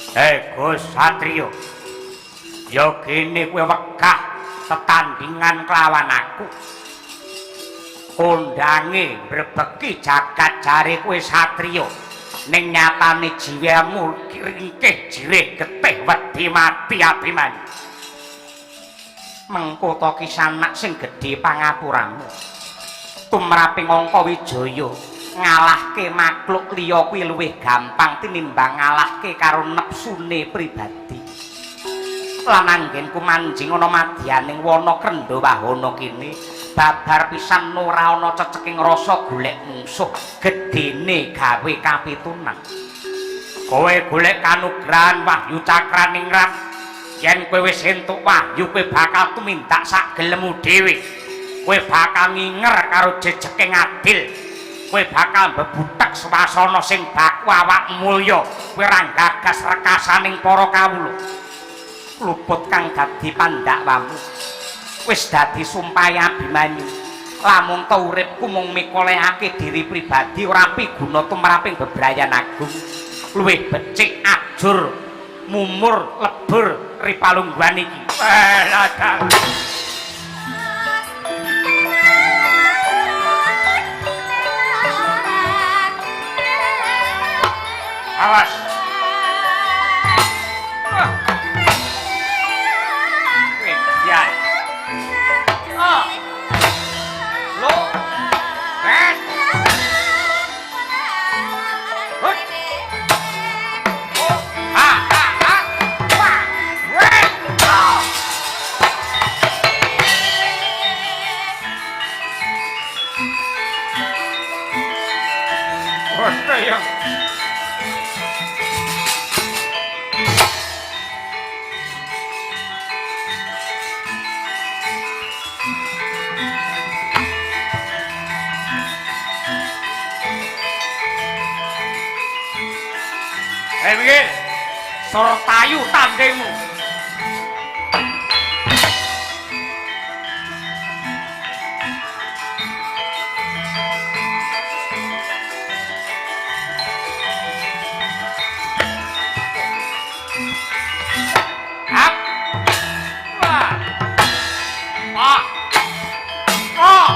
Gus Satrio. Ya kene kowe wegah tetandingan kelawan aku. Kondange mbrebeki jagat jare kowe Satrio. Ning nyatane jiwamu ringkih jirih getih wedi mati Abimanyu. Mengko to kisanak sing gedhe pangapuramu. Tumraping Angka Wijaya ngalahke makhluk liya kuwi luwih gampang tinimbang ngalahke karo nepsune pribadi. Lan anggenku manjing ana madyaning wana Krendha Wahana kene babar pisan ora ana ceceking rasa golek mungsuh gedene gawe kapitunan. Kowe golek kanugrahan Wahyu Cakraningrat yen kowe wis entuk wahyu kowe bakal tumindak sak gelemu dhewe. Kowe bakal nginger karo jejeking adil. Kowe bakal bebutak swasana sing baku awak mulya. Kowe ra gagas rekasaning para kawula. Luput kang dadi pandhakwamu. Wis dadi sumpahe Abimanyu. Lamun ta uripku mung mikolehake diri pribadi ora piguna tumraping bebrayan agung. Luwih becik ajur mumur lebur ripalungguhan iki. Ladang. Awas. Ya. Oh. Lo. Ben. Hut. Oh. Ha ha ha. Wah. Weh. Oh. What yang Miguel, sortayu tandemu. Up. Wah. Ah. Oh.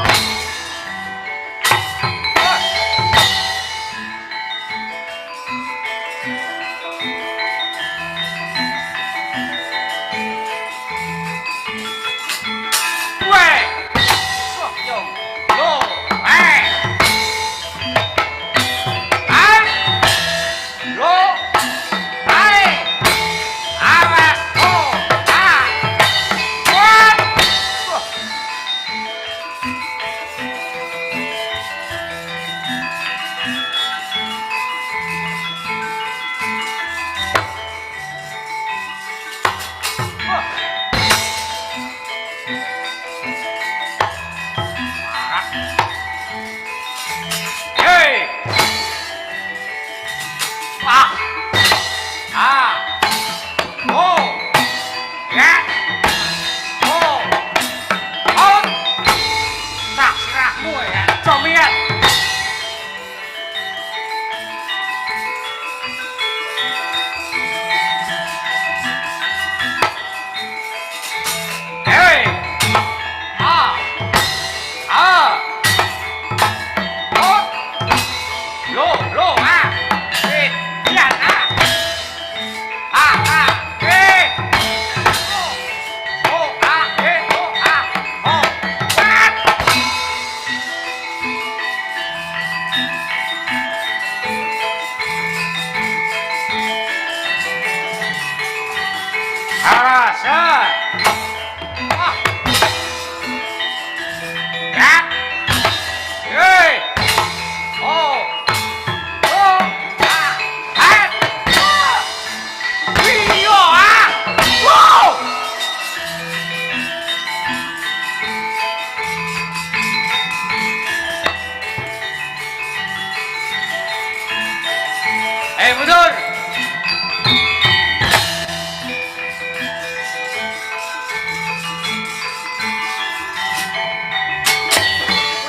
Mundur.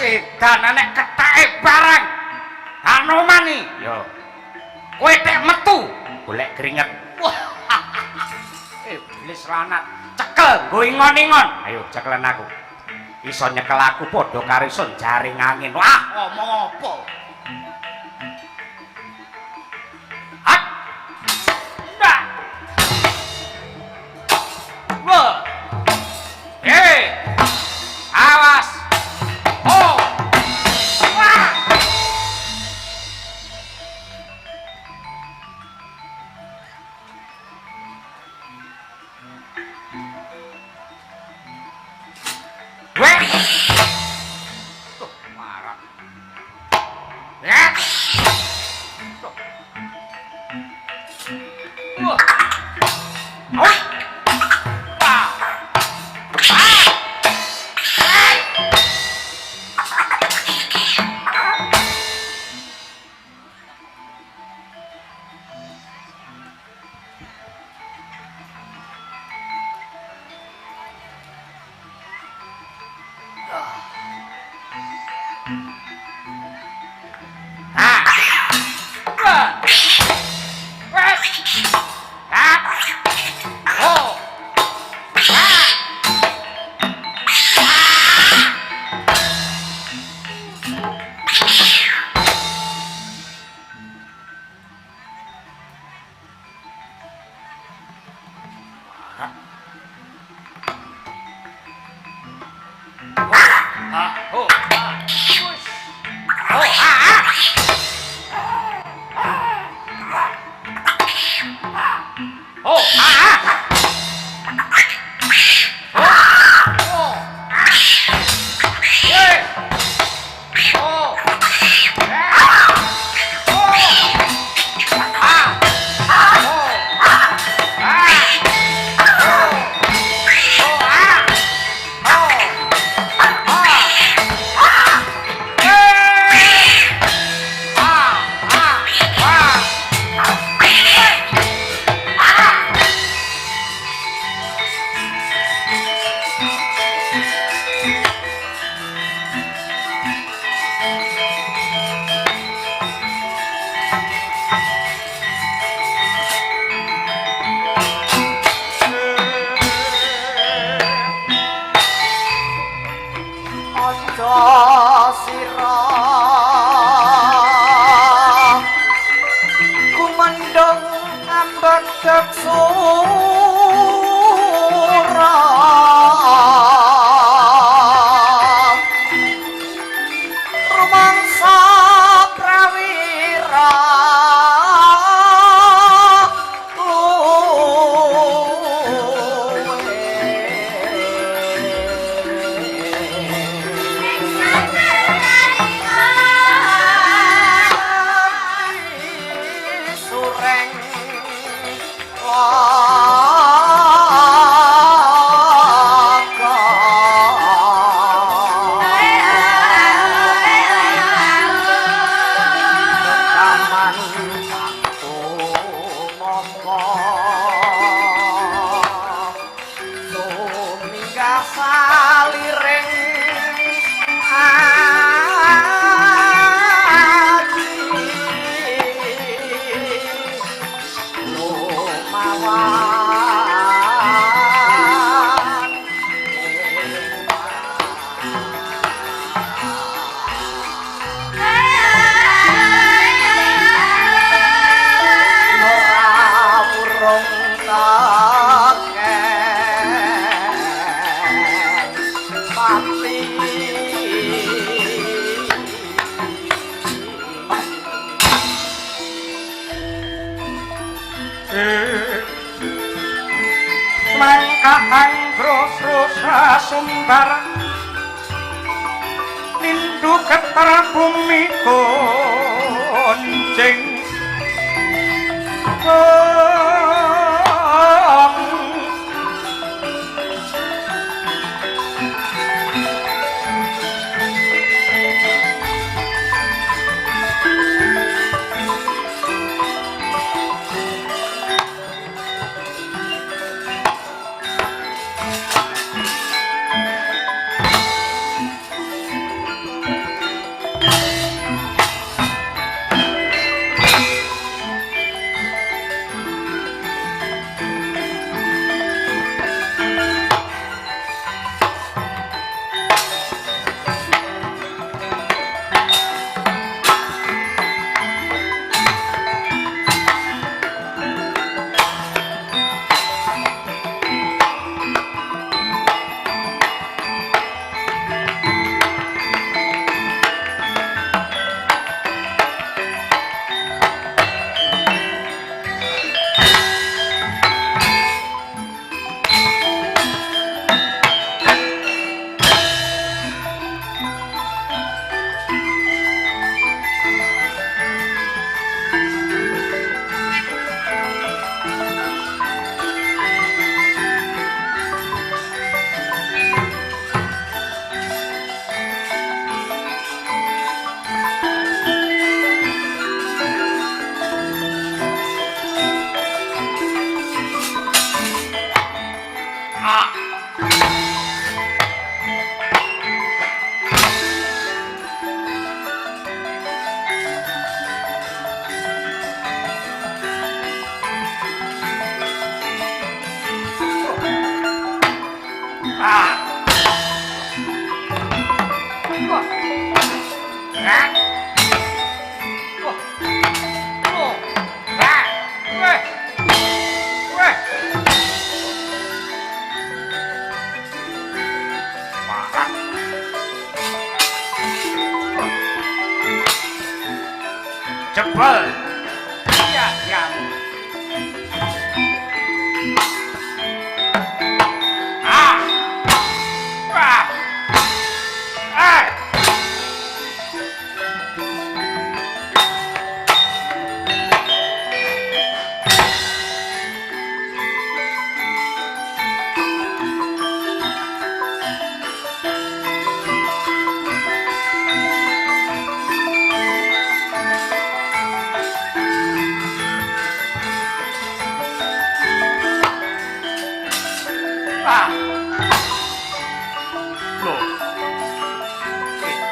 Wedan nek ketake barang. Anomani. Yo. Kowe tek metu golek keringet. Wah. Iblis lanat. Cekel nggo ingon-ingon. Ayo cekelen aku. Iso nyekel aku padha karo iso jaring angin. Wah, omong apa? Hat. Ndak. Wah. Hei. Awas. Oh. Wah. Weh. Tuh, marah. Ya. Tuh. Wah. Wah. Wah. sumbar lindu ketar bumi gonjing jebol. Ya, ya. Ah. Wah. Eh. Ah. Loh.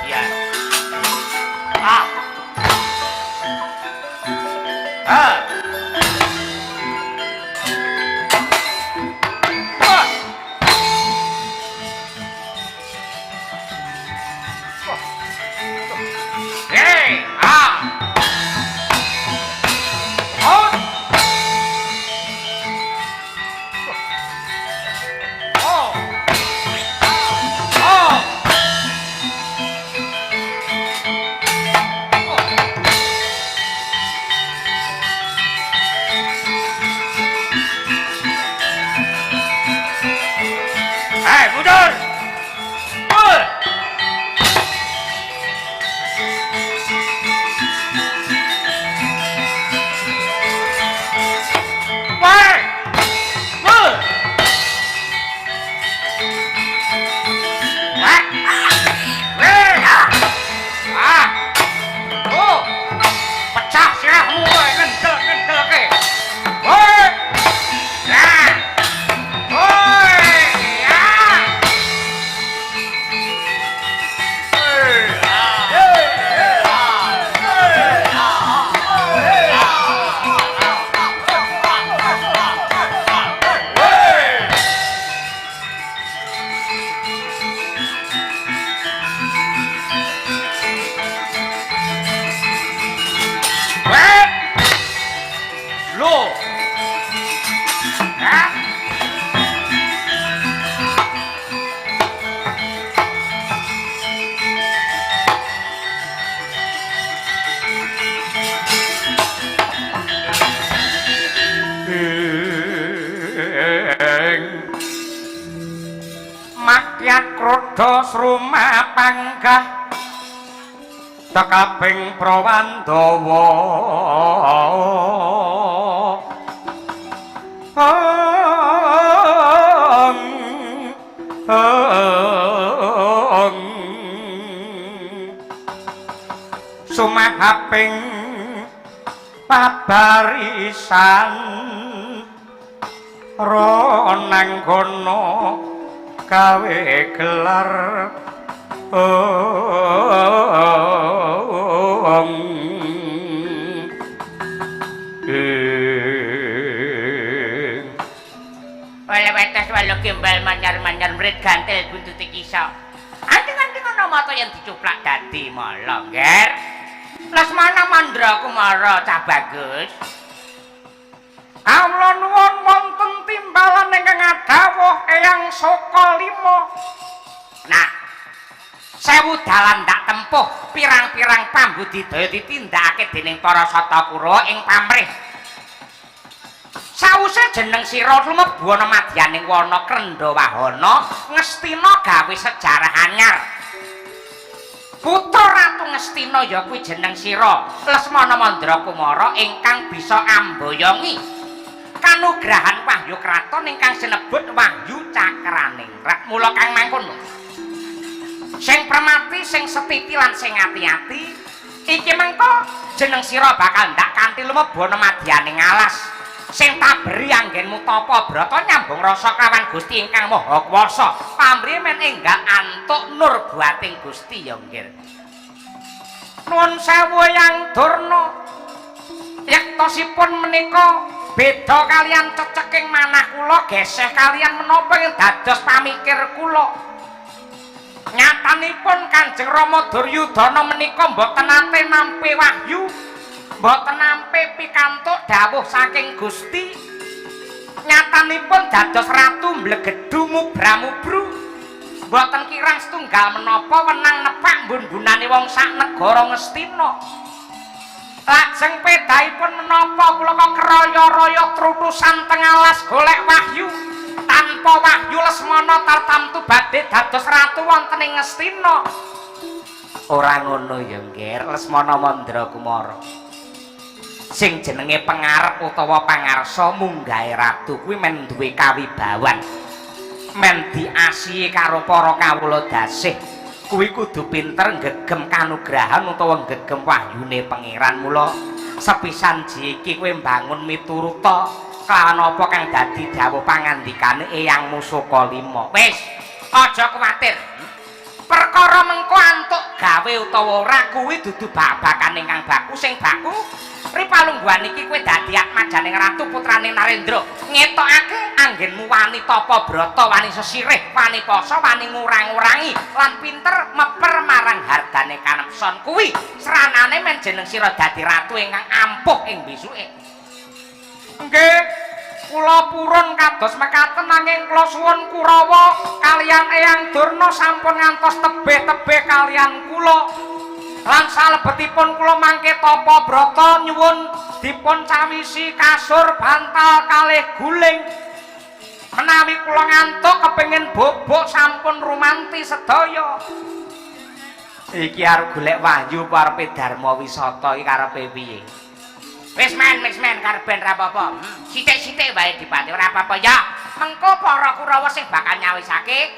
Iya. Ah. Ah. Ah. Hey, ah. Oh. Oh. Oh. Hei, mundur! Mundur! Woi! Mundur! Wah! Weh! Ah! Oh! Pecah sirahmu, woi! Ngendel ke! Woi! Ya! Woi! Ya! Weh! Loh! Ya! Makyat krodha sruma panggah tekaping Prawandawa sumahaping pabarisan ronanggono gawe gelar Wala wetes walau gimbal manyar-manyar mrit gantil buntuti kisah. Anting-anting ana mata yang dicuplak dadi mala, Nger. Lesmana Mandra Kumara cah bagus. Kawula nuwun wonten timbalan ingkang adawuh Eyang Saka Lima. Nah, sewu dalan ndak tempuh pirang-pirang pambudidaya ditindakake dening para Satakura ing pamrih. Sawise jeneng sira lumebu ana madyaning wana Krendawahana, Ngastina gawe sejarah anyar. Putra Ratu Ngastina ya kuwi jeneng sira Lesmana Mandra Kumara ingkang bisa amboyongi kanugrahan wahyu kraton ingkang sinebut Wahyu Cakraningrat. Mula kang mangkono. Sing permati, sing setiti lan sing ati-ati, iki mengko jeneng sira bakal ndak kanthi lumebu ana madyaning alas. Sing taberi anggenmu tapa brata nyambung rasa kawan Gusti ingkang Maha Kuwasa. Pamrih men enggal antuk nur buating Gusti ya nggih. Nuwun sewu Eyang Durna. Yektosipun menika beda kalian ceceking manah kula geseh kalian menapa ing dados pamikir kula. Nyatanipun Kanjeng Rama Duryudana menika mboten nate nampi wahyu, mboten nampi pikantuk dawuh saking Gusti. Nyatanipun dados ratu mblegedu mubra-mubru. Mboten kirang setunggal menapa wenang nepak mbun-bunane wong sak negara Ngastina. Lajeng pedaipun menapa kula kok keroyo-royo trutusan teng alas golek wahyu. Tanpa wahyu Lesmana tartamtu badhe dados ratu wonten ing Ngastina. Ora ngono ya, Ngger. Lesmana Mandra Kumara. Sing jenenge pengarep utawa pangarsa munggahe ratu kuwi men duwe kawibawan. Men diasihi karo para kawula dasih. Kuwi kudu pinter gegem kanugrahan utawa gegem wahyune pangeran. Mula sepisan iki kowe mbangun mituruta kelawan apa kang dadi dawuh pangandikane Eyangmu Sukalima. Wis, aja kuwatir. Perkara mengko antuk gawe utawa ora kuwi dudu babakan ingkang baku. Sing baku ripalungguhan iki kowe dadi atmajaning ratu putrane Narendra. Ngetokake anggenmu wani tapa brata, wani sesirih, wani poso, wani ngurang-urangi lan pinter meper marang hargane kanemson kuwi seranane men jeneng sira dadi ratu ingkang ampuh ing bisuke. Nggih, kula purun kados mekaten nanging kula suwun Kurawa kaliyan Eyang Durna sampun ngantos tebih-tebih kaliyan kula. Lan salebetipun kula mangke tapa brata nyuwun dipun cawisi kasur bantal kalih guling. Menawi kula ngantuk kepengin bobok sampun rumanti sedaya. Iki arep golek wahyu arepe Dharma Wisata iki karepe piye? Wis men karepen ra apa-apa. Sithik-sithik wae dipati ora apa-apa ya. Mengko para Kurawa sing bakal nyawisake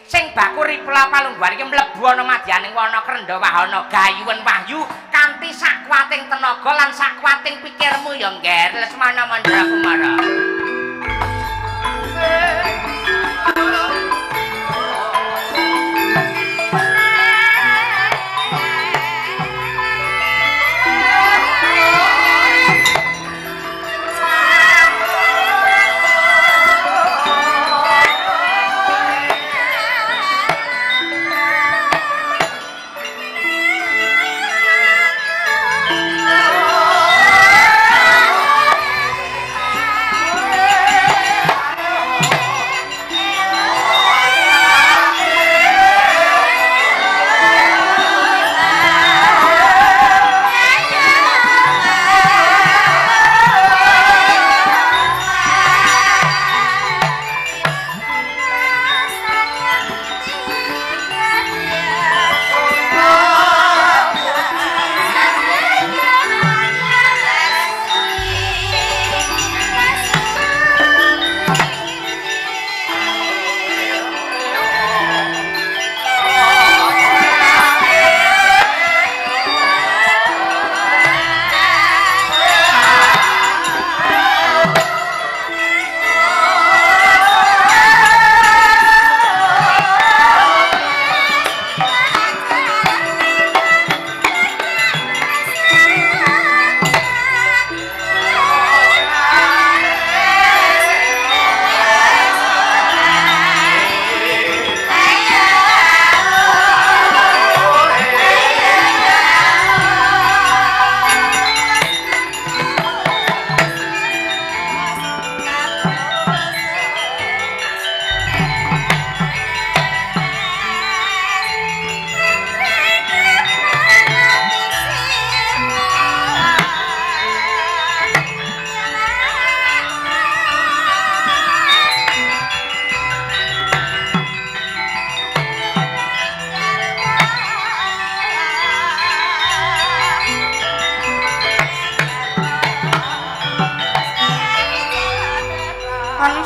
sing baku ripla palungguhan iki mlebu ana madyaning wana krendha wahana gayuwen wahyu kanthi sakuwating tenaga lan sakuwating pikirmu ya Ngger Lesmana Mandra Kumara.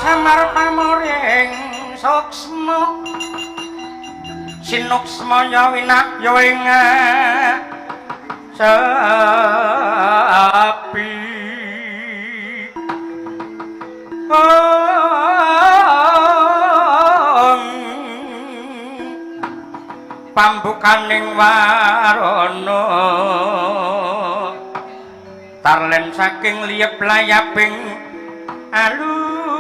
Samar pamoring suksma sinuksmaya winaya ing sapi pambukaning warana tarlen saking liyep layaping aluyut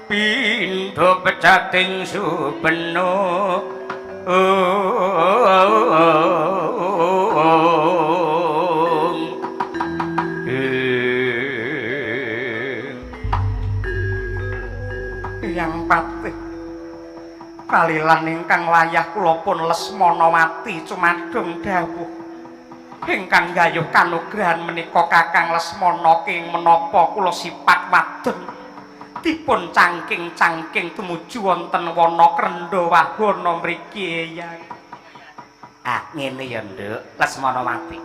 pindha pecating supena yang patih Pralilan ingkang wayah kula pun Lesmanawati cumadung dawuh. Ingkang gayuh kanugrahan menika Kakang Lesmana king menapa kula sipat wadon dipun cangking-cangking tumuju wonten wana Krendha Wahana mriki Eyang. Ah ngene ya Nduk Lesmanawati.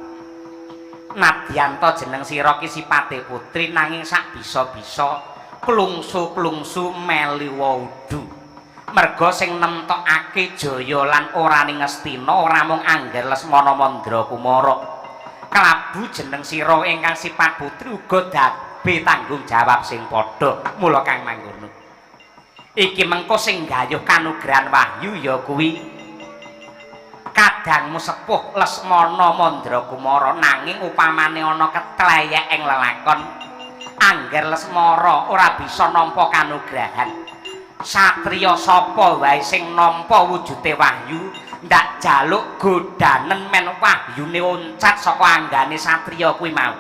Nadyanto jeneng sira ki sipate putri nanging sak bisa-bisa klungsu-klungsu meli wudu. Merga sing nemtokake jaya lan oraning Ngastina ora mung Angger Lesmana Mandrakumara. Kalabu jeneng sira ingkang sipat putri uga dabe tanggung jawab sing padha. Mula kang mangkono. Iki mengko sing gayuh kanugrahan wahyu ya kuwi kadangmu sepuh Lesmana Mandrakumara nanging upamane ana ketleyek ing lelakon Angger Lesmana ora bisa nampa kanugrahan. Satriya sapa wae sing nampa wujude wahyu ndak jaluk godanen men wahyune oncat saka anggane satriya kuwi mau.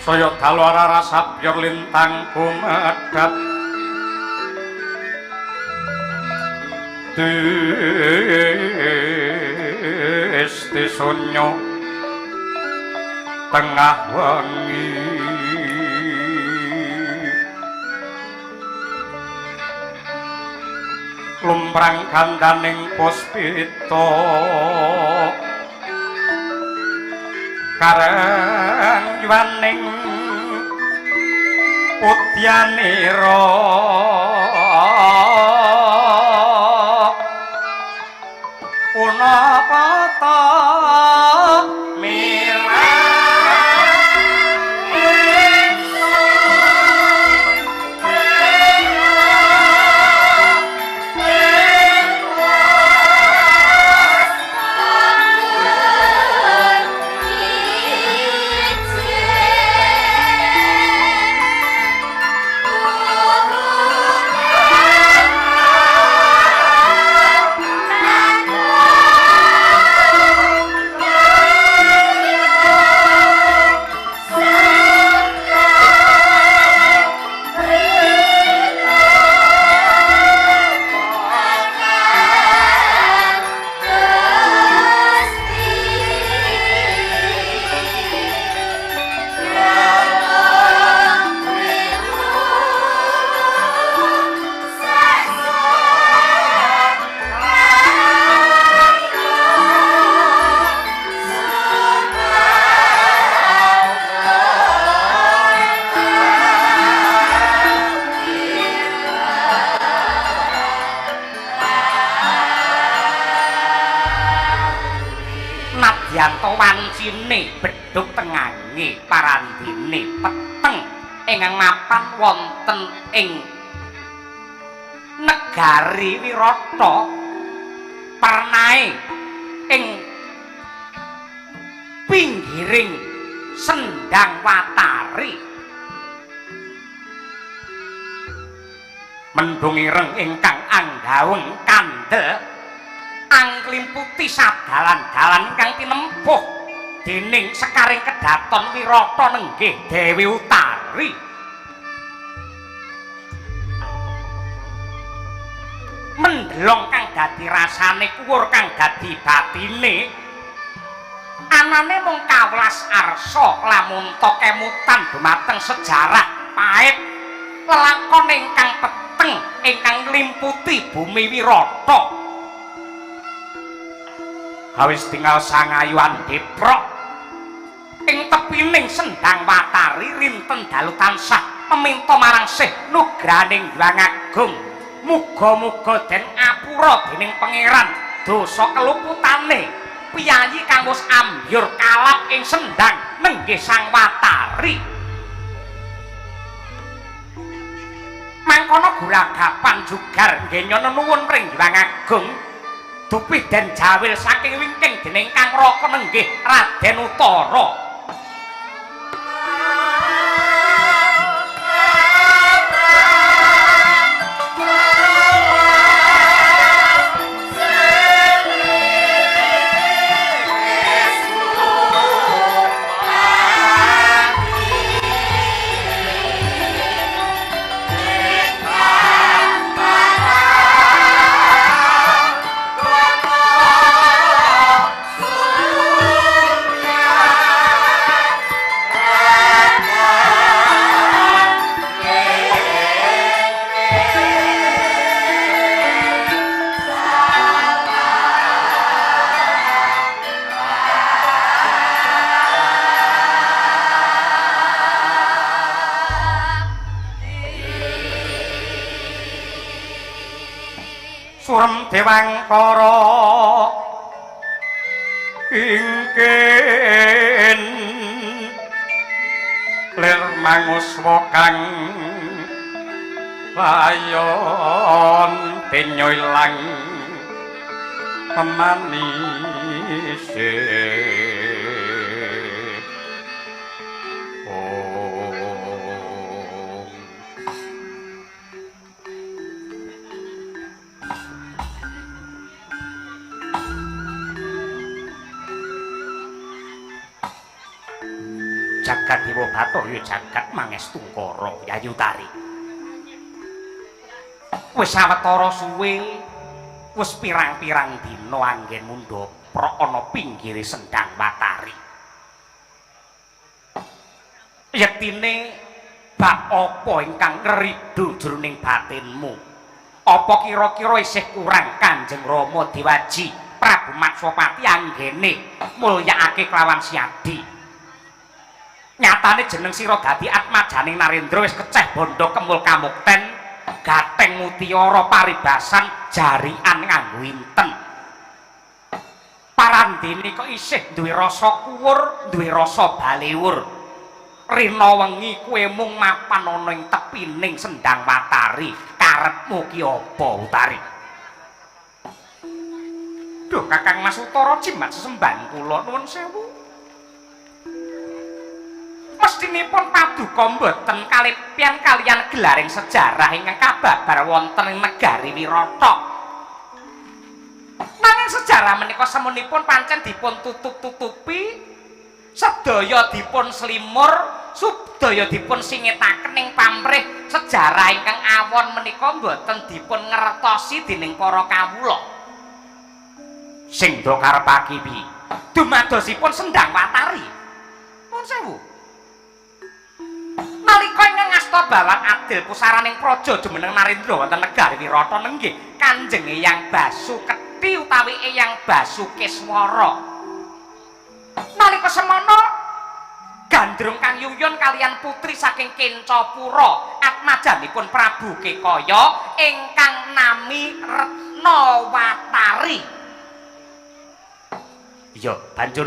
Saya dalu arara sabyor lintang kumedhap Desti sunyo tengah wengi lumrang kandaning puspita karang yuwaning udyanira punapa ta Adiyanto wancine bedhug tengange parandene peteng ingkang mapan wonten ing negari Wirata pernae ing pinggiring Sendang Watari mendung ireng ingkang anggaweng kandel angklimputi sadalan-dalan ingkang tinempuh dening Sekaring Kedaton Wirata nenggih Dewi Utari. Mendelong kang dadi rasane kuwur kang dadi batine anane mung 12 arsa lamun ta kemutan dumateng sejarah pahit lelakon ingkang peteng ingkang nglimputi bumi Wirata. Awis tinggal sangayuan Deprok ing tepining Sendang Watari rinten dalu tansah meminta marang Sih nugraning Hyang Agung muga-muga den apura dening pangeran dosa keluputane piyayi kang wis ambyur kalap ing Sendang nenggih Sang Watari. Mangkono guragapan jugar nggih nyono nuwun pring Hyang Agung dupih den jawil saking wingking dening Kang Raka nenggih Raden Utara. Surem Dewangkara ingken lir manguswa kang layon penyo ilang pemanise jagat Dewa Bathara jagat Mangestungkara Yayu Tari. Wis sawetara suwe wis pirang-pirang dina anggen mundhapra ana pinggire Sendang Watari. Yektine bab apa ingkang ngridu jroning batinmu? Apa kira-kira isih kurang Kanjeng Rama Dewaji Prabu Matswapati anggene mulyakake kelawan siadi? Nyatane jeneng sira dadi atmajaning Narendra wis keceh bondo kemul kamukten gateng mutiara paribasan jarian nganggo inten. Parandene kok isih duwe rasa kuwur, duwe rasa balewur. Rina wengi kowe mung mapan ana ing tepining Sendang Watari, karepmu ki apa Utari? Duh Kakang Mas Utara jimat sesembahan kula nuwun sewu. Mestinipun paduka mboten kalepian kaliyan gelaring sejarah ingkang kababar wonten ing negari Wirata. Nanging sejarah menika semunipun pancen dipun tutup-tutupi, sedaya dipun slimur, sedaya dipun singetaken ing pamrih sejarah ingkang awon menika mboten dipun ngertosi dening para kawula. Sing do karepake piye? Dumadosipun Sendang Watari. Nuwun sewu. Nalika ingkang ngasta bawan adil pusaraning praja jumeneng Narendra wonten negari Wirata nenggih Kanjeng Eyang Basukethi utawi Eyang Basukeswara. Nalika semana Gandrung Kang Yuyun kaliyan putri saking Kencapura atmajanipun Prabu Kekaya ingkang nami Retnawatari. Iya, banjur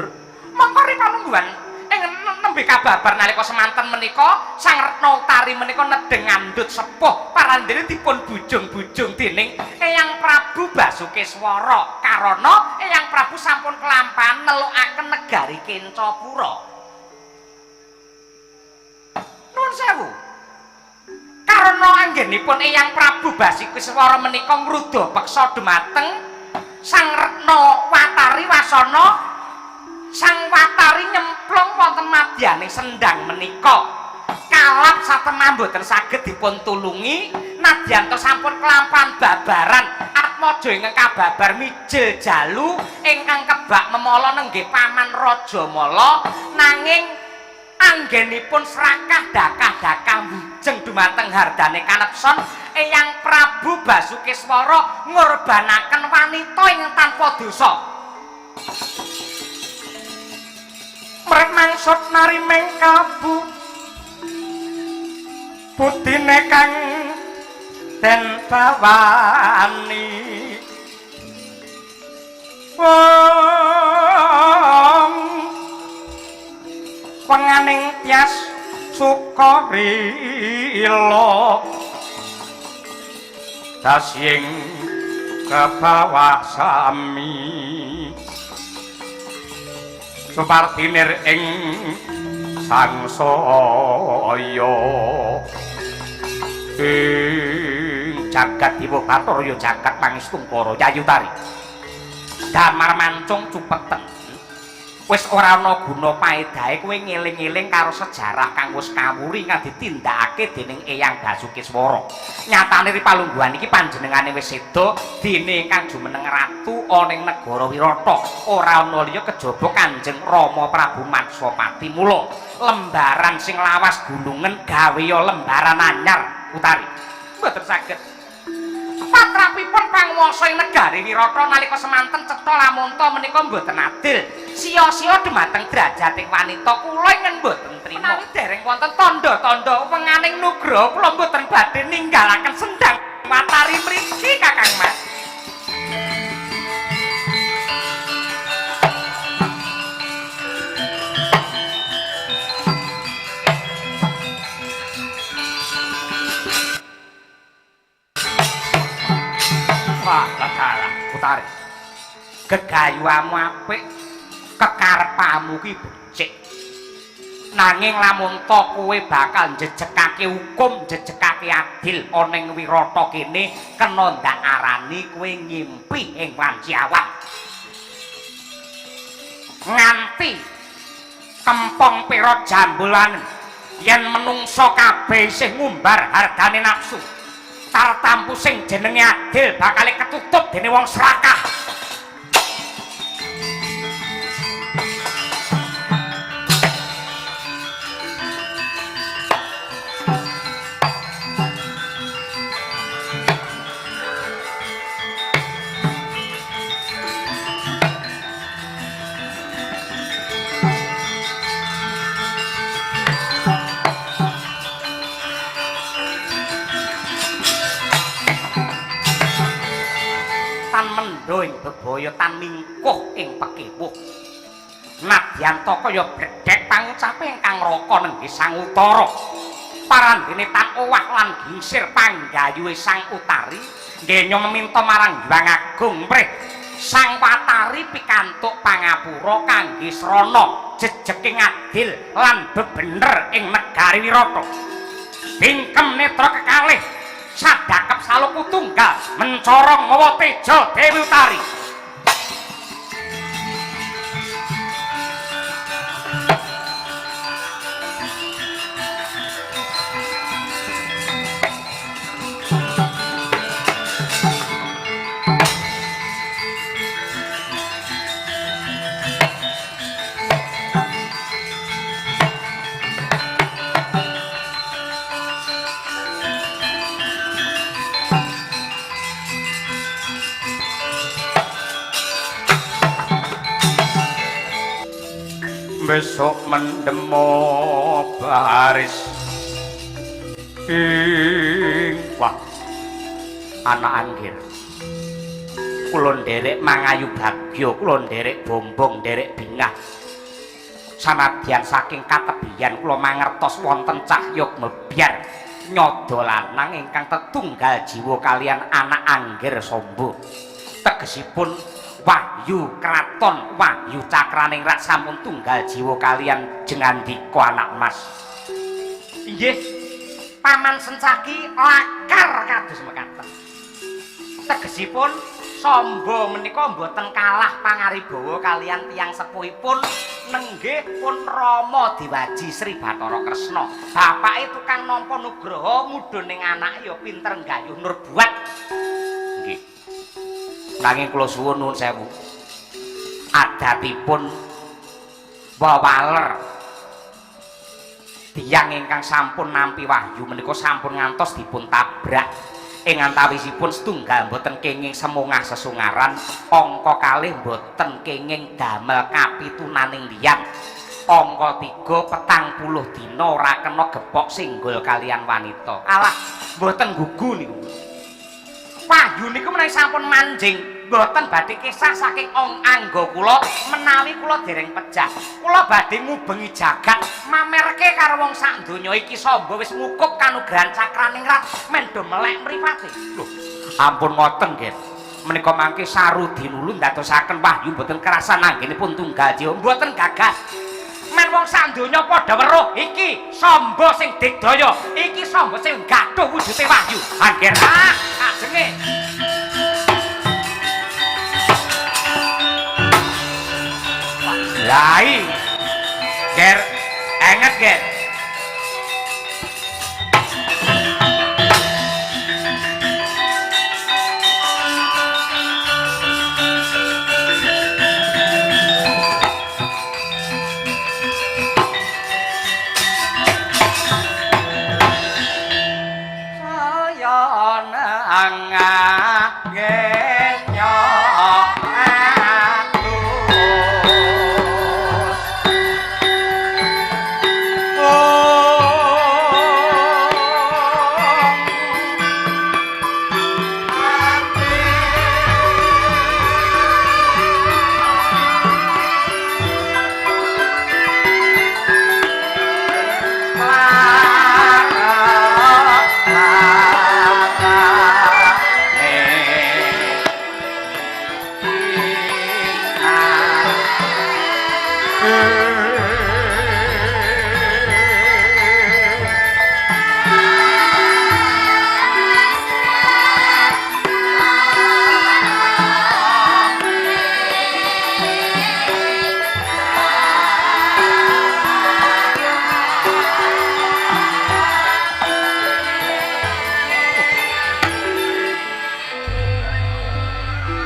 mongko Ripalungguhan ing nembe kababar nalika semanten menika Sang Retna Utari menika nedeng ngandhut sepuh parandene dipun bujung-bujung dening Eyang Prabu Basukeswara karana Eyang Prabu sampun kelampahan nelukaken negari Kencapura. Nuwun sewu. Karana anggenipun Eyang Prabu Basukeswara menika ngruda peksa dumateng Sang Retna Watari Wasana, Sang Watari nyemplung wonten madyaning sendhang menika. Kalap satemah boten saged dipun tulungi nadyan to sampun kelampahan babaran Atmaja ingkang kababar mijil jalu ingkang kebak memala nenggih Paman Rajamala nanging anggenipun serakah dakah-dakah wujeng dumateng hardane kanepson Eyang Prabu Basukeswara ngorbanaken wanita ingkang tanpa dosa. Mrek mangsut narimeng kabu putine kang den bawani penganing tias Sukarila dasying kebawa sami supartinir ing sangsaya ing jagat Dewa Bathara ya jagat Pangistungkara Yayutari damar mancung cupeten wis ora ana guna paedahe kowe ngeling-eling karo sejarah kang wis kawuri kang ditindakake dening Eyang Basukeswara. Nyatane Ripalungguhan iki panjenengane wis seda dene ingkang jumeneng ratu ana ing negara Wirata. Ora ana liya kejaba Kanjeng Rama Prabu Matsapati. Mula lembaran sing lawas gulungen gaweya lembaran anyar Utari. Mboten saged patrapipun panguwasa ing negari Wirata nalika semanten cetha lamonta menika mboten adil. Sia-sia dumateng drajating wanita kula ingen mboten trima. Menawi dereng wonten tandha-tandha wenganing nugraha kula mboten badhe ninggalaken sendhang Watari mriki Kakang Mas. Wah, lakalah Utari. Gegayuhamu apik, kekarepamu ki becik. Nanging lamun to kowe bakal njejekake hukum, njejekake adil ana ing Wirata kene kena ndak arani kowe ngimpi ing wanci awak. Nganti kempong pira jambulan yen menungso kabeh isih ngumbar hargane nafsu. Tartampu sing jenenge adil bakal ketutup dening wong serakah. Ing bebaya tan mingkuh ing pekewuh nadyan to kaya bledhek pangucape ingkang raka nenggih Sang Utara parandene tan owah lan gingsir panggayuhe Sang Utari ngenya meminta marang Hyang Agung mrih Sang Watari pikantuk pangapura kangge srana jejeking adil lan bebener ing negari Wirata bingkem netra kekalih sadakep saluku tunggal mencorong mawa teja Dewi Utari. Besok mendemo baris wah anak anggir kula nderek mangayu bagyo, kula nderek bombong, nderek bingah. Sanadyan saking katebian kula mangertos wonten cahya mebyar nyada lanang ingkang tetunggal jiwa kalian anak Anggir Samba. Tegesipun wahyu kraton, wahyu cakraning rak sampun tunggal jiwa kalian jengandika anak Mas. Inggih, Paman Sencaki lakar kados mekaten. Tegesipun Samba menika mboten kalah pangaribawa kalian tiyang sepuhipun nenggih pun Rama Dewaji Sri Bathara Kresna. Bapake tukang nampa nugraha mudhuning anak ya pinter nggayuh nur buat. Nggih. Nanging kula suwun nuwun sewu. Adatipun wewaler tiyang ingkang sampun nampi wahyu menika sampun ngantos dipun tabrak. Ing antawisipun setunggal mboten kenging semungah sesungaran, angka kalih mboten kenging damel kapitunaning liyan. Angka 3 40 dina ora kena gepok singgol kalian wanita. Alah, mboten gugu niku. Wahyu niku menawi sampun manjing, mboten badhe kisah saking angga kula menawi kula dereng pejah. Kula badhe ngubengi jagat mamerke karo wong sak donya iki Samba wis ngukup kanugrahan cakraning rat mendho melek mripate. Lho, ampun ngoten nggih. Menika mangke sarudi nulu ndadosaken wahyu mboten kerasan anggenipun tunggal jiwa mboten gagah. Men wong sak donya padha weruh iki Samba sing digdaya, iki Samba sing gadhuh wujude wahyu. Angger ajenge. Lai. Ger enget ger.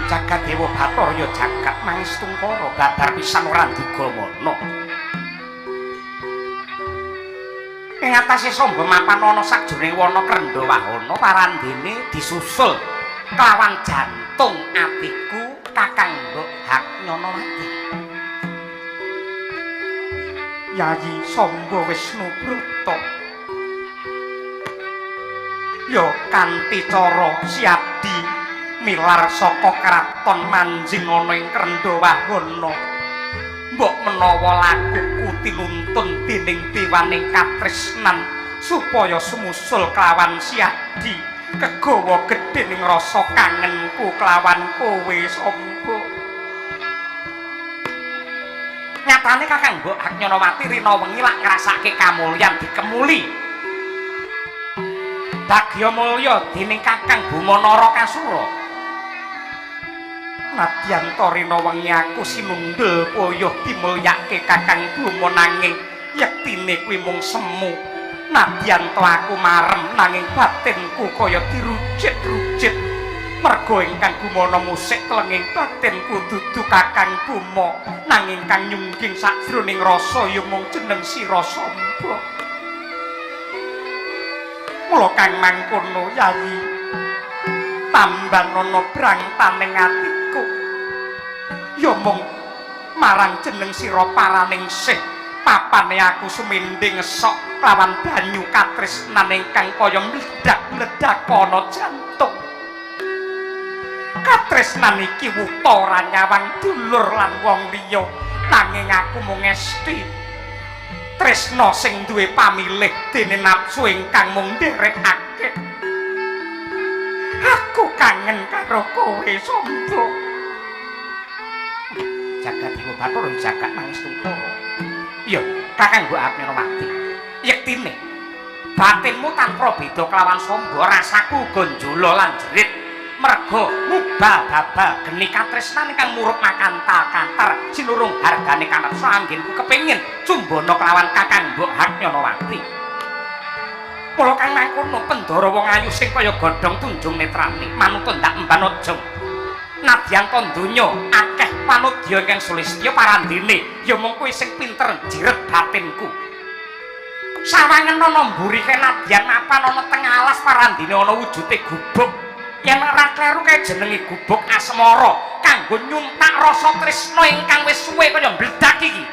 Jagat Dewa Bathara ya jagat Mangestungkara babar pisan ora nduga mono. Ing atase Samba mapan ana sakjroning wana Krendha Wahana parandene disusul kelawan jantung atiku Kakang Mbok Hak Nyanawati. Yayi Samba Wisnubrata ya kanthi cara siadi milar saka kraton manjing ana ing Krendha Wahana. Mbok menawa lakuku tinuntun dening dewaning katresnan supaya sumusul kelawan siadi kegawa gedhening rasa kangenku kelawan kowe Samba. Nyatane Kakang Mbok Hak Nyanawati rina wengi lak ngrasake kamulyan dikemuli bagya mulya dening Kakang Bumanara Kasura. Nadyan rina wengi aku sinundel poyoh dimulyake Kakang Buma nanging yektine kuwi mung semu. Nadyan aku marem nanging batinku kaya dirujit-rujit. Merga ingkang gumana musik telenging batinku dudu Kakang Buma nanging kang nyungging sajroning rasa ya mung jeneng sira Samba. Mula kang mangkono Yayi tambang ana brangtaning atiku ya mung marang jeneng sira Paraningsih papane aku suminding esok lawan banyu katresnan ingkang kaya mledak-mledak ana jantung. katresnan iki wuta ora nyawang dulur lan wong liya nanging aku mung esti tresna sing duwe pamilih dene nafsu ingkang mung nderekake. Aku kangen karo kowe Samba. Jagat Dewa Bathara jagat Mangestuna. Iya, Kakang Mbok Apnawati. Yektine batinmu tanpa beda kelawan Samba, rasaku gonjola lan jerit merga mubal-babal geni katresnan ingkang murup makantal-kantar sinurung hargane kanarsa anggenku kepengin cumbana kelawan Kakang Mbok Apnawati. Mula kang mangkono pendara wong ayu sing kaya godhong tunjung netrane manut ndak emban ojong. Nadyan kon donya akeh panudya ingkang sulistya parandene ya mung kowe sing pinter jiret batinku. Sawangen ana mburi kenadyan mapan ana teng alas parandene ana wujude gubuk. Yen ora kleru kae jenenge gubuk asmara kanggo nyuntak rasa tresna ingkang wis suwe kaya mbledak iki.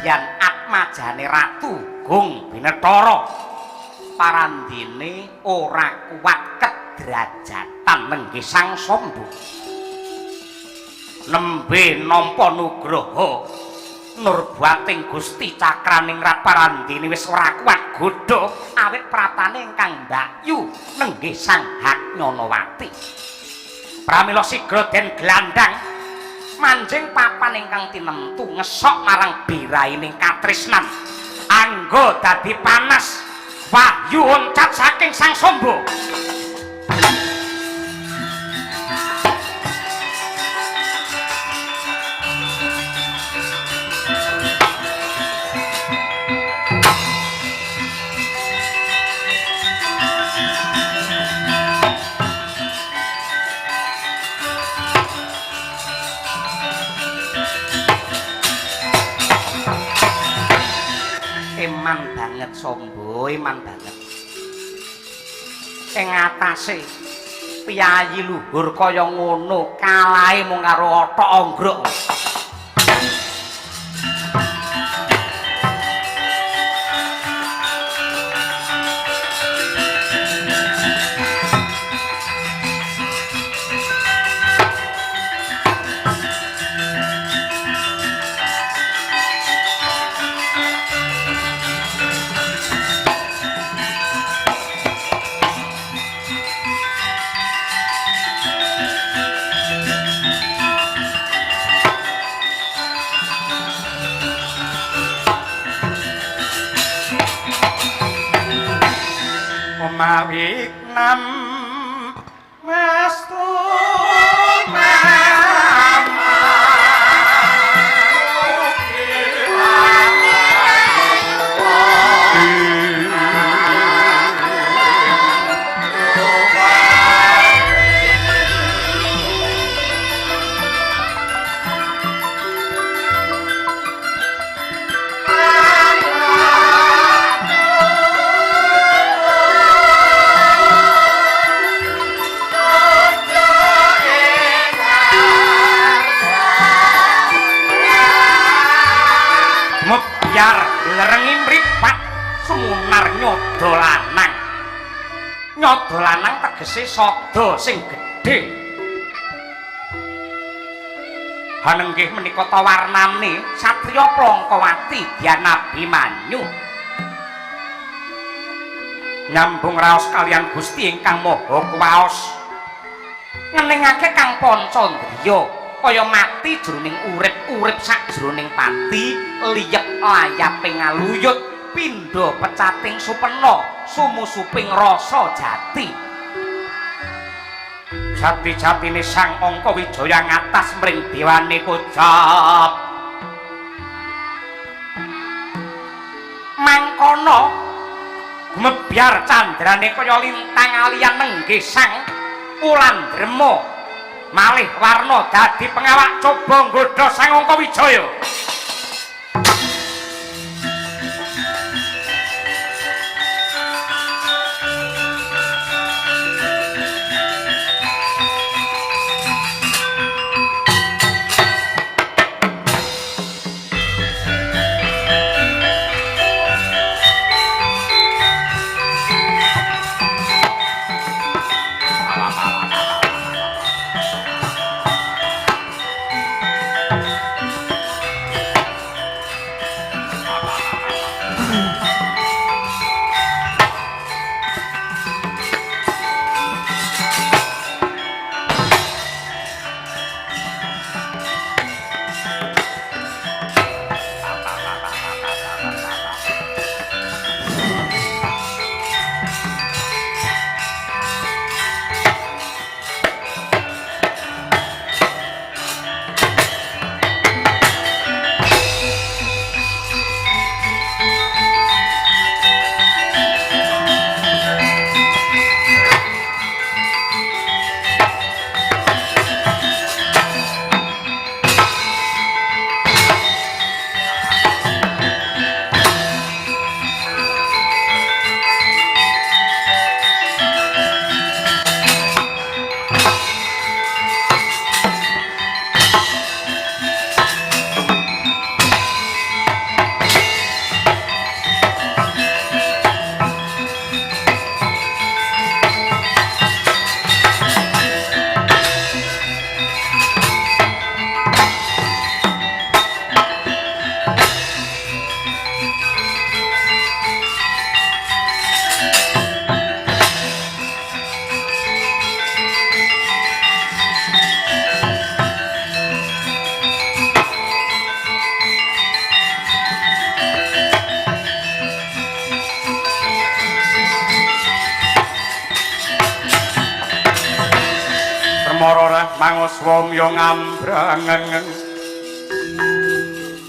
Atmajane Ratu Gung Binetara parandene ora kuat kedrajatan nenggih Sang Samba nembe nampa nugraha nurbating Gusti Cakraning Rat parandene wis ora kuat godha awit pratane ingkang mbakyu nenggih Sang Haknyanawati. Pramila sigra den glandhang manjing papan ingkang tinemtu ngesok marang biraining katresnan anggo dadi panas wahyu oncat saking Sang Samba. Eman banget Samba, eman banget. Ing atase piyayi luhur kaya ngono kalahe mung karo othok onggrok. Mawik nam mestu Lerengin mripat sumunar nyodo lanang. Nyodo lanang tegese sada sing gedhe. Hanenggih menika ta warnane satriya Plangkawati Dyan Abimanyu. Nyambung raos kalian Gusti ingkang Maha Kuwaos. Ngeningake Kang Pancandriya kaya mati jroning urip sajroning pati liyep layaping ngaluyut pindha pecating supena sumusuping rasa jati. Jati-jatine Sang Angka Wijaya ngatas mring dewane kocap. Mangkono gumebyar candrane kaya lintang aliyan nenggih Sang Wulandrema malih warna dadi pengawak coba nggodha Sang Angka Wijaya. Marara manguswamya ngambrangen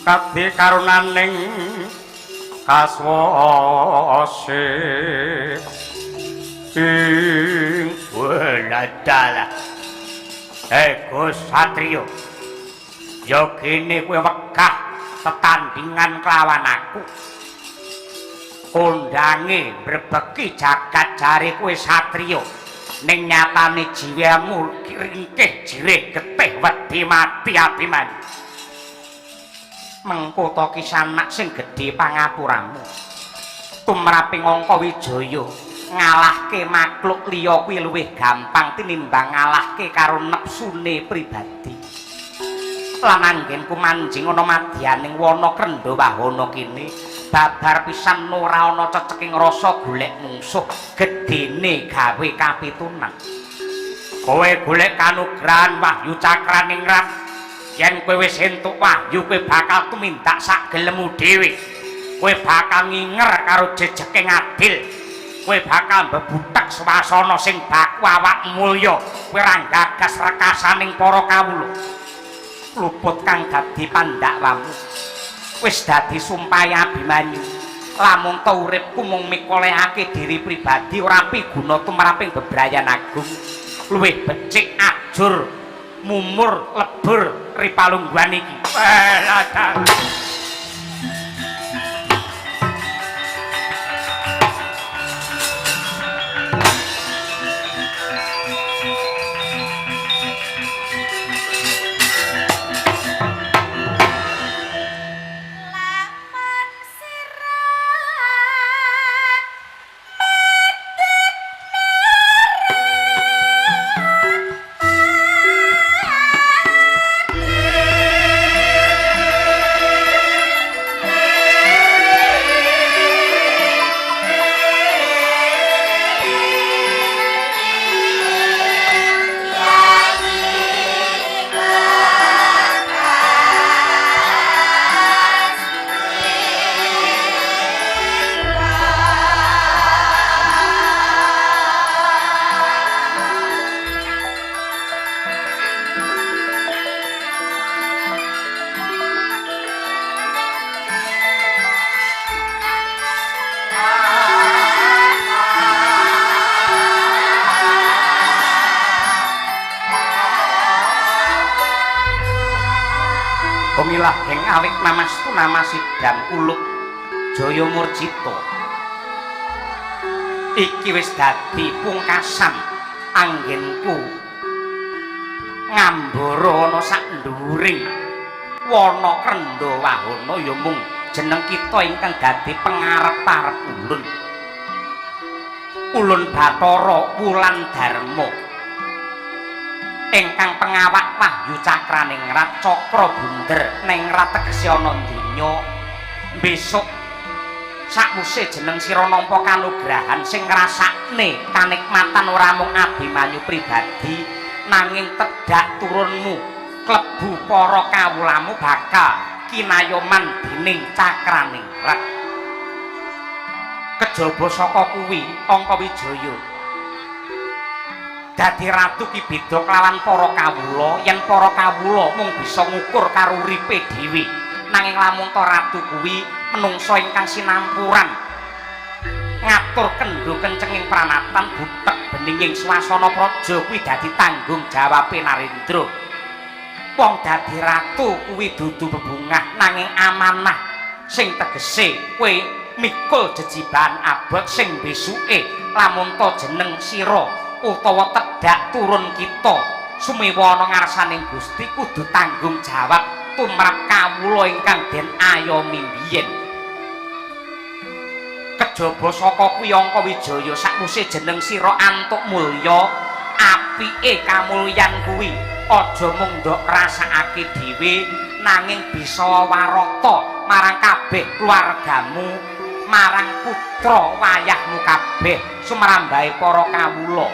kadhe karunaning kaswase ing weladala. Gus Satrio, ya kene kowe wegah tetandingan kelawan aku. Kondange brebeki jagat jare kowe Satrio. Ning nyatane jiwamu ringkih jirih getih wedi mati Abimanyu. Mengko to kisanak sing gedhe pangapuramu. Tumraping Angka Wijaya ngalahke makhluk liya kuwi luwih gampang tinimbang ngalahke karo nepsune pribadi. Lan anggenku manjing ana madyaning wana Krendha Wahana kene babar pisan ora ana ceceking rasa golek mungsuh gedene gawe kapitunan. Kowe golek kanugrahan wahyu cakraning ram. Yen kowe wis entuk wahyu kowe bakal tumindak sak gelemmu dhewe. Kowe bakal nginger karo jejeking adil. Kowe bakal bebutek swasana sing baku awak mulya. Kowe ra gagas rekasaning para kawula. Luput kang dadi pandhawamu. Wis dadi sumpahe Abimanyu. Lamun ta uripku mung mikolehake diri pribadi ora piguna tumraping bebrayan agung. Luwih becik ajur mumur lebur ripalungguhan iki. Bumilah ing awik namastu namasidang uluk Jaya Murjito. Iki wis dadi pungkasan anggenku ngambara ana sak nduring wana Krenda Wahana ya mung jeneng kita ingkang dadi pangarep-arep ulun. Ulun Bathara Wulan Darma ingkang pengawak Wahyu Cakraning Rat Cakra Bunder Ningrat tegese ana donya. Besok sakwise jeneng sira nampa kanugrahan sing ngrasakne kanikmatan ora mung Abimanyu pribadi nanging tedhak turunmu klebu para kawulamu bakal kinayoman dening Cakraning Rat. Kejaba saka kuwi Angka Wijaya dadi ratu ki beda kelawan para kawula. Yen para kawula mung bisa ngukur karo uripe dhewe, nanging lamun ta ratu kuwi menungsa ingkang sinampuran ngatur kendho kencenging pranatan butek beninging swasana praja kuwi dadi tanggung jawabe Narendra. Wong dadi ratu kuwi dudu bebungah nanging amanah sing tegese kowe mikul jejibahan abot sing besuke lamun ta jeneng sira utawa tedhak turun kita sumewa ana ngarsaning Gusti kudu tanggung jawab tumrap kawula ingkang den ayomi mbiyen. Kejaba saka kuwi Angka Wijaya sakwise jeneng sira antuk mulya apike kamulyan kuwi aja mung ndok rasakake dhewe nanging bisa warata marang kabeh keluargamu, marang putra wayahmu kabeh sumrambahe para kawula.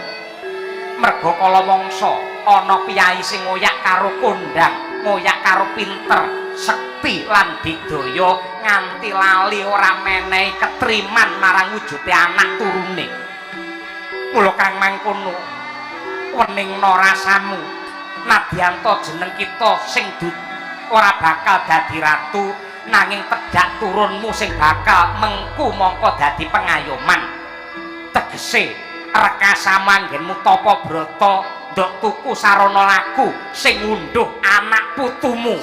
Merga kala mangsa ana piyai sing ngoyak karo kondang, ngoyak karo pinter, sekti lan digdaya nganti lali ora menehi ketriman marang wujude anak turune. Mula kang mangkono weningna rasamu nadyanto jeneng kita sing ora bakal dadi ratu nanging tedhak turunmu sing bakal mengku mongko dadi pengayoman. Tegese rekasamu anggenmu tapa brata ndok tuku sarana laku sing ngunduh anak putumu.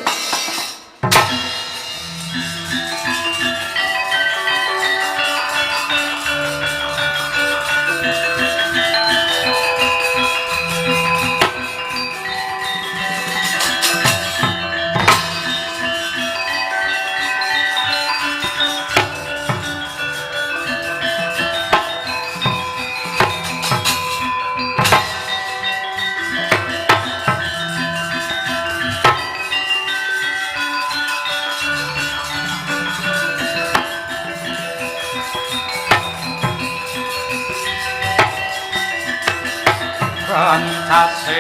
Rancase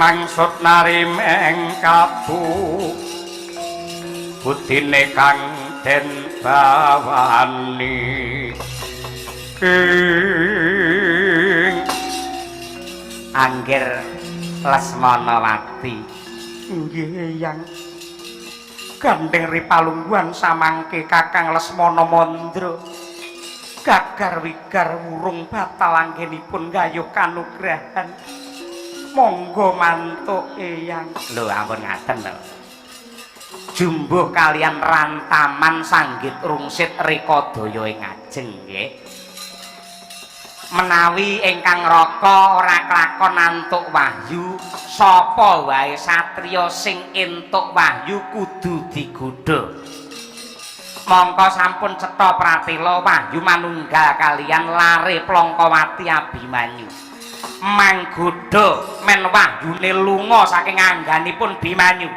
mangsut narimeng kabu budine kang den bawani angger Lesmanawati. Nggih, Eyang. Gandeng ripalungguhan samangke Kakang Lesmana Mandra. Gagar wigar wurung batal anggenipun gayuh kanugrahan. Monggo mantuk, Eyang. Lho ampun ngaten lho. Jumbuh kalian rantaman sanggit rungsit Rekadaya ing ajeng nggih. Menawi ingkang raka ora klakon antuk wahyu, sapa wae satriya sing entuk wahyu kudu digodha. Mongko sampun cetha pratela wahyu manunggal kalian lare Plongkowati Abimanyu. Manggodha men wahyune lunga saking angganipun Bimanyu.